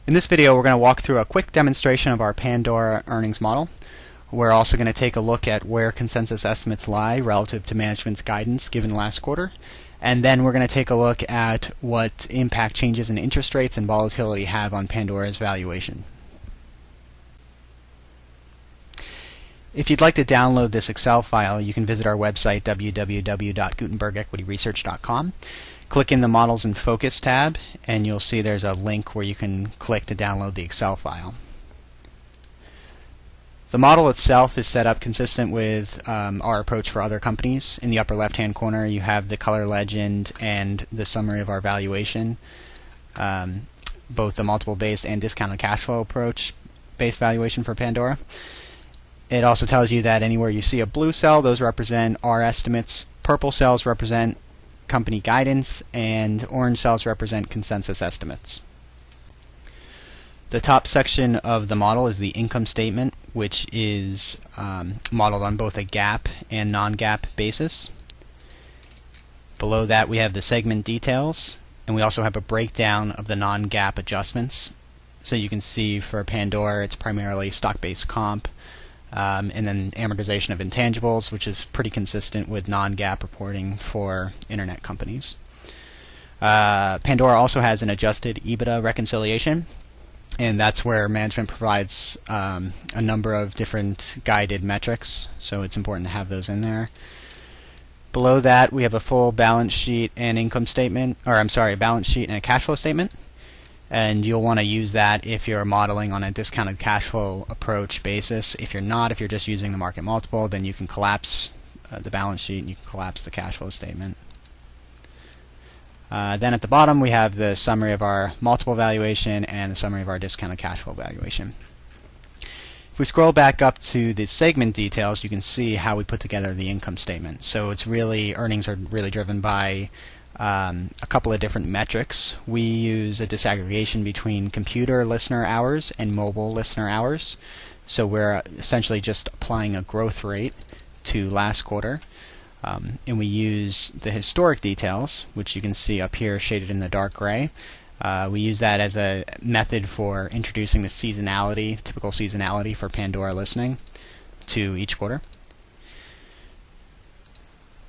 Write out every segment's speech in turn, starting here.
In this video, we're going to walk through a quick demonstration of our Pandora earnings model. We're also going to take a look at where consensus estimates lie relative to management's guidance given last quarter. And then we're going to take a look at what impact changes in interest rates and volatility have on Pandora's valuation. If you'd like to download this Excel file, you can visit our website, www.gutenbergequityresearch.com. Click in the Models and Focus tab, and you'll see there's a link where you can click to download the Excel file. The model itself is set up consistent with our approach for other companies. In the upper left-hand corner, you have the color legend and the summary of our valuation, both the multiple-based and discounted cash flow approach-based valuation for Pandora. It also tells you that anywhere you see a blue cell, those represent our estimates. Purple cells represent company guidance, and orange cells represent consensus estimates. The top section of the model is the income statement, which is modeled on both a GAAP and non-GAAP basis. Below that we have the segment details, and we also have a breakdown of the non-GAAP adjustments. So you can see for Pandora it's primarily stock-based comp, and then amortization of intangibles, which is pretty consistent with non-GAAP reporting for internet companies. Pandora also has an adjusted EBITDA reconciliation, and that's where management provides a number of different guided metrics, so it's important to have those in there. Below that we have a full balance sheet and income statement, balance sheet and a cash flow statement. And you'll want to use that if you're modeling on a discounted cash flow approach basis. If you're not, if you're just using the market multiple, then you can collapse the balance sheet and you can collapse the cash flow statement. Then at the bottom we have the summary of our multiple valuation and the summary of our discounted cash flow valuation. If we scroll back up to the segment details, you can see how we put together the income statement. So it's really, earnings are really driven by a couple of different metrics. We use a disaggregation between computer listener hours and mobile listener hours. So we're essentially just applying a growth rate to last quarter. And we use the historic details, which you can see up here shaded in the dark gray. We use that as a method for introducing the seasonality, typical seasonality for Pandora listening to each quarter.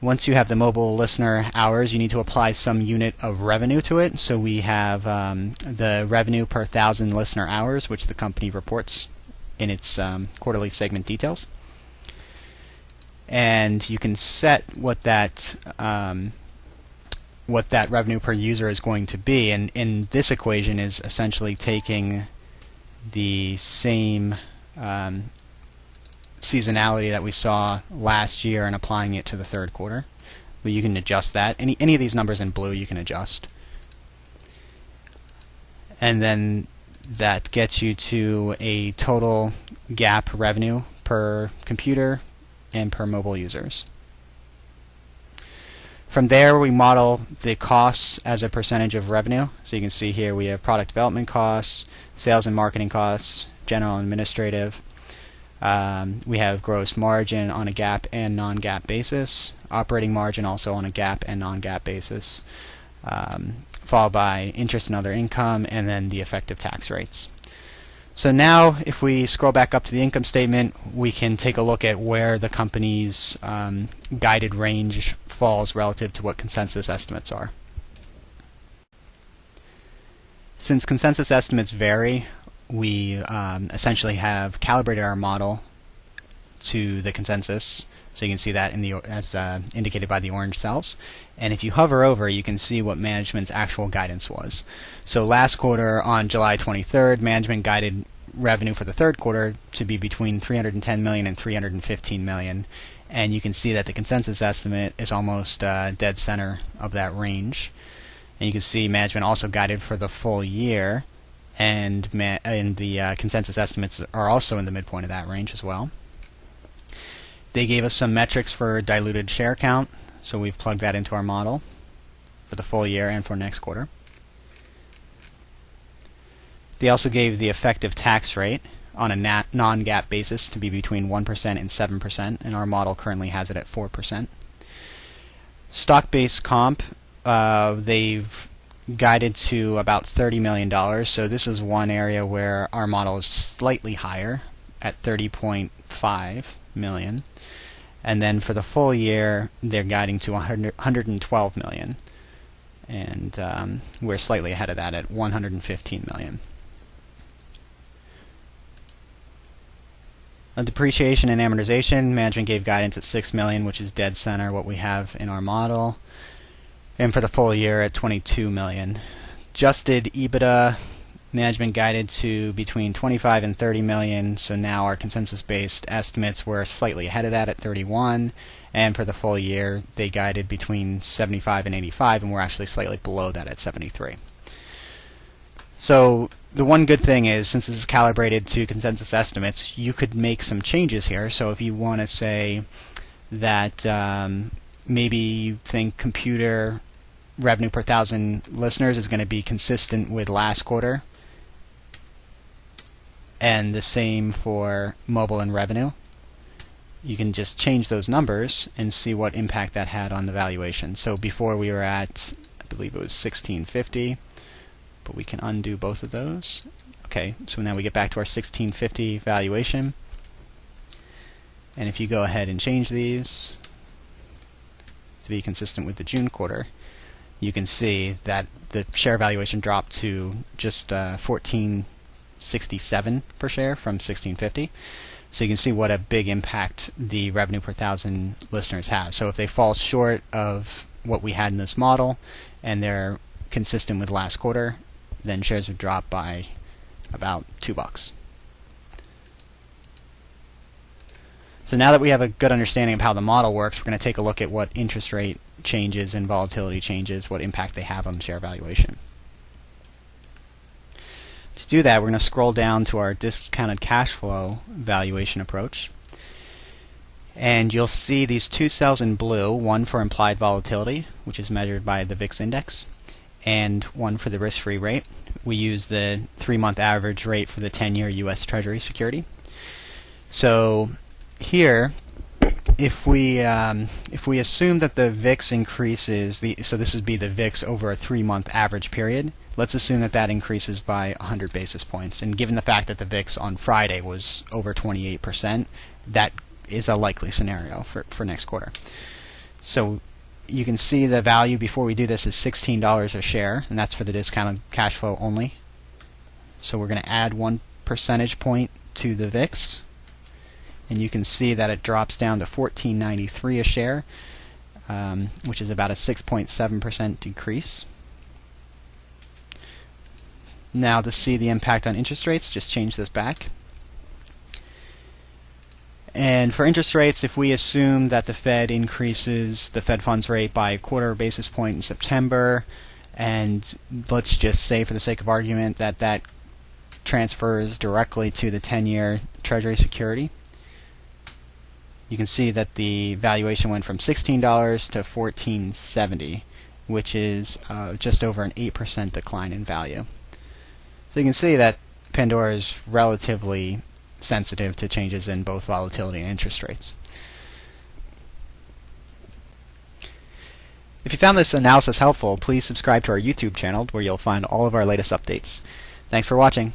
Once you have the mobile listener hours, you need to apply some unit of revenue to it. So we have the revenue per 1,000 listener hours, which the company reports in its quarterly segment details. And you can set what that revenue per user is going to be. And in this equation is essentially taking the same seasonality that we saw last year and applying it to the third quarter. But you can adjust that. Any of these numbers in blue you can adjust. And then that gets you to a total GAAP revenue per computer and per mobile users. From there we model the costs as a percentage of revenue. So you can see here we have product development costs, sales and marketing costs, general and administrative. We have gross margin on a GAAP and non-GAAP basis, operating margin also on a GAAP and non-GAAP basis, followed by interest and other income, and then the effective tax rates. So now if we scroll back up to the income statement, we can take a look at where the company's guided range falls relative to what consensus estimates are. Since consensus estimates vary, we essentially have calibrated our model to the consensus. So you can see that in the as indicated by the orange cells. And if you hover over, you can see what management's actual guidance was. So last quarter on July 23rd, management guided revenue for the third quarter to be between $310 million and $315 million. And you can see that the consensus estimate is almost dead center of that range. And you can see management also guided for the full year, and the consensus estimates are also in the midpoint of that range as well. They gave us some metrics for diluted share count, so we've plugged that into our model for the full year and for next quarter. They also gave the effective tax rate on a non-GAAP basis to be between 1% and 7%, and our model currently has it at 4%. Stock-based comp, they've guided to about $30 million. So this is one area where our model is slightly higher at 30.5 million. And then for the full year, they're guiding to 112 million. And we're slightly ahead of that at 115 million. On depreciation and amortization, management gave guidance at 6 million, which is dead center what we have in our model. And for the full year at 22 million. Adjusted EBITDA, management guided to between 25 and 30 million, so now our consensus-based estimates were slightly ahead of that at 31, and for the full year they guided between 75 and 85, and we're actually slightly below that at 73. So the one good thing is, since this is calibrated to consensus estimates, you could make some changes here. So if you want to say that maybe you think computer revenue per 1,000 listeners is going to be consistent with last quarter, and the same for mobile and revenue, you can just change those numbers and see what impact that had on the valuation. So before we were at, I believe it was 1650, but we can undo both of those. Okay, so now we get back to our 1650 valuation. And if you go ahead and change these to be consistent with the June quarter, you can see that the share valuation dropped to just 1467 per share from 1650. So you can see what a big impact the revenue per 1,000 listeners have. So if they fall short of what we had in this model and they're consistent with last quarter, then shares would drop by about $2. So now that we have a good understanding of how the model works, we're going to take a look at what interest rate changes and volatility changes, what impact they have on the share valuation. To do that, we're going to scroll down to our discounted cash flow valuation approach. And you'll see these two cells in blue, one for implied volatility, which is measured by the VIX index, and one for the risk-free rate. We use the 3-month average rate for the 10-year U.S. Treasury security. So here, if we assume that the VIX increases, so this would be the VIX over a 3-month average period, let's assume that that increases by 100 basis points. And given the fact that the VIX on Friday was over 28%, that is a likely scenario for next quarter. So you can see the value before we do this is $16 a share, and that's for the discounted cash flow only. So we're going to add 1 percentage point to the VIX, and you can see that it drops down to $14.93 a share, which is about a 6.7% decrease. Now to see the impact on interest rates, just change this back. And for interest rates, if we assume that the Fed increases the Fed funds rate by a 1/4 basis point in September, and let's just say for the sake of argument that that transfers directly to the 10-year Treasury security, you can see that the valuation went from $16 to $14.70, which is just over an 8% decline in value. So you can see that Pandora is relatively sensitive to changes in both volatility and interest rates. If you found this analysis helpful, please subscribe to our YouTube channel where you'll find all of our latest updates. Thanks for watching.